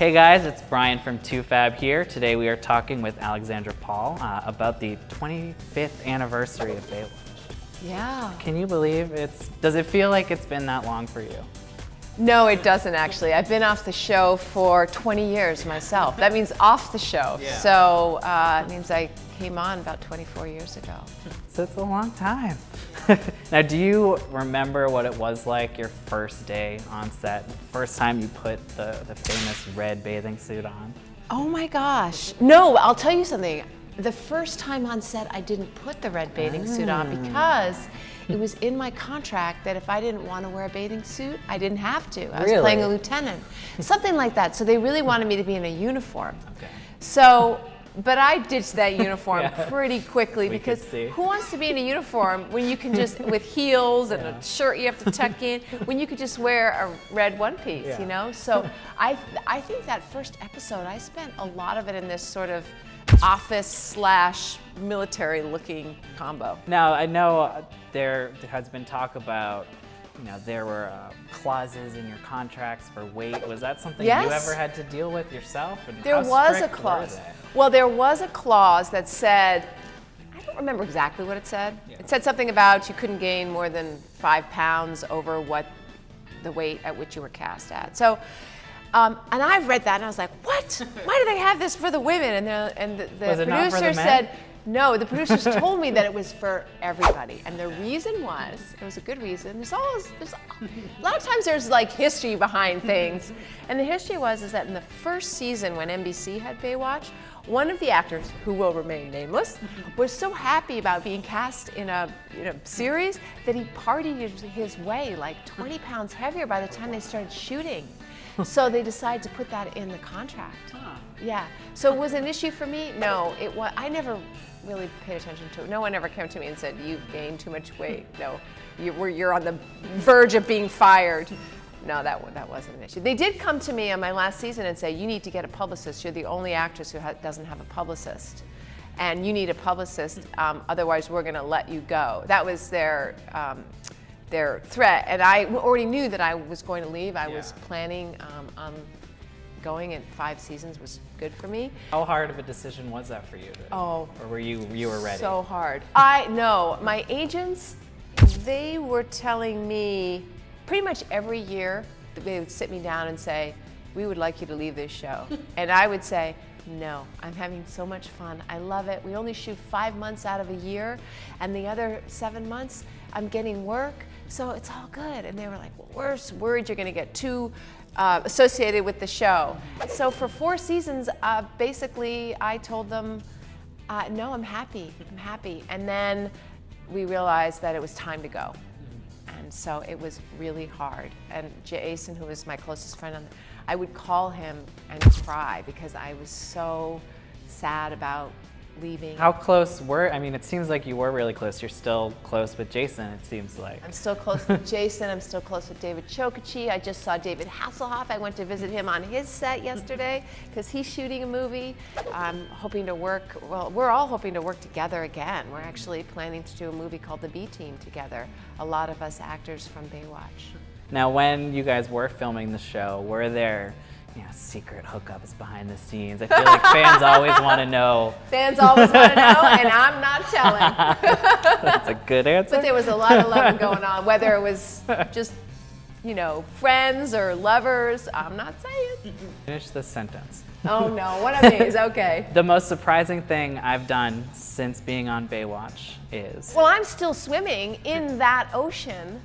Hey guys, it's Brian from 2Fab here. Today we are talking with Alexandra Paul about the 25th anniversary of Baywatch. Yeah. Can you believe does it feel like it's been that long for you? No, it doesn't actually. I've been off the show for 20 years myself. That means off the show. Yeah. So it means I came on about 24 years ago. So it's a long time. Now, do you remember what it was like your first day on set? The first time you put the famous red bathing suit on? Oh my gosh. No, I'll tell you something. The first time on set, I didn't put the red bathing suit on because it was in my contract that if I didn't want to wear a bathing suit, I didn't have to. I was playing a lieutenant. Something like that. So they really wanted me to be in a uniform. Okay. So, but I ditched that uniform pretty quickly because who wants to be in a uniform when you can just, with heels and a shirt you have to tuck in, when you could just wear a red one piece, you know? So I think that first episode, I spent a lot of it in this sort of office / military looking combo. Now, I know there has been talk about, there were clauses in your contracts for weight. Was that something you ever had to deal with yourself? And there was a clause. Well, there was a clause that said, I don't remember exactly what it said. Yeah. It said something about you couldn't gain more than 5 pounds over what the weight at which you were cast at. So, and I read that and I was like, what? Why do they have this for the women? And the producer said, no, the producers told me that it was for everybody. And the reason was, it was a good reason. There's a lot of times there's like history behind things. And the history is that in the first season when NBC had Baywatch, one of the actors, who will remain nameless, was so happy about being cast in a series that he partied his way like 20 pounds heavier by the time they started shooting. So they decided to put that in the contract. Yeah. So it was an issue for me? No, it was. I never really paid attention to it. No one ever came to me and said, you've gained too much weight. No, you're on the verge of being fired. No, that wasn't an issue. They did come to me on my last season and say, you need to get a publicist. You're the only actress who doesn't have a publicist. And you need a publicist, otherwise we're going to let you go. That was their threat. And I already knew that I was going to leave. I was planning on going, and 5 seasons was good for me. How hard of a decision was that for you? Or were you were ready? So hard. No, my agents, they were telling me pretty much every year, they would sit me down and say, we would like you to leave this show. And I would say, no, I'm having so much fun. I love it. We only shoot 5 months out of a year, and the other 7 months, I'm getting work, so it's all good. And they were like, well, we're worried you're gonna get too associated with the show. So for 4 seasons, basically, I told them, no, I'm happy. And then we realized that it was time to go. And so it was really hard. And Jason, who was my closest friend, I would call him and cry because I was so sad about leaving. How close it seems like you were really close. You're still close with Jason, it seems like. I'm still close with Jason. I'm still close with David Chokachi. I just saw David Hasselhoff. I went to visit him on his set yesterday because he's shooting a movie. I'm hoping to work, we're all hoping to work together again. We're actually planning to do a movie called The B Team together. A lot of us actors from Baywatch. Now, when you guys were filming the show, were there secret hookups behind the scenes? I feel like fans always want to know. Fans always want to know, and I'm not telling. That's a good answer. But there was a lot of loving going on, whether it was just, friends or lovers. I'm not saying. Finish this sentence. Oh no, one of these, okay. The most surprising thing I've done since being on Baywatch is... Well, I'm still swimming in that ocean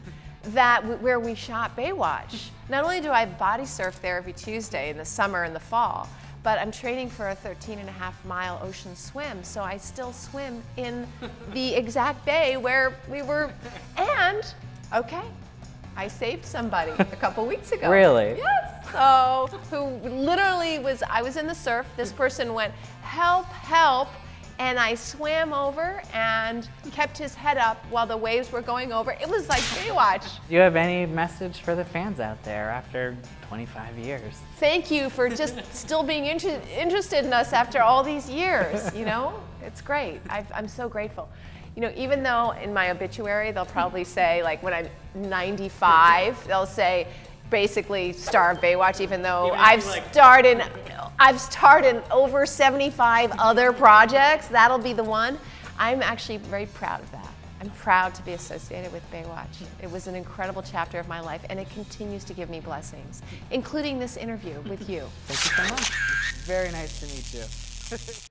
where we shot Baywatch. Not only do I body surf there every Tuesday in the summer and the fall, but I'm training for a 13.5-mile ocean swim, so I still swim in the exact bay where we were. And, I saved somebody a couple weeks ago. Really? Yes. So, who literally I was in the surf, this person went, help, help, and I swam over and kept his head up while the waves were going over. It was like Baywatch. Do you have any message for the fans out there after 25 years? Thank you for just still being interested in us after all these years, It's great. I'm so grateful. Even though in my obituary they'll probably say, like when I'm 95, they'll say, basically star of Baywatch, even though Even I've like- starred in over 75 other projects. That'll be the one. I'm actually very proud of that. I'm proud to be associated with Baywatch. It was an incredible chapter of my life, and it continues to give me blessings, including this interview with you. Thank you so much. Very nice to meet you.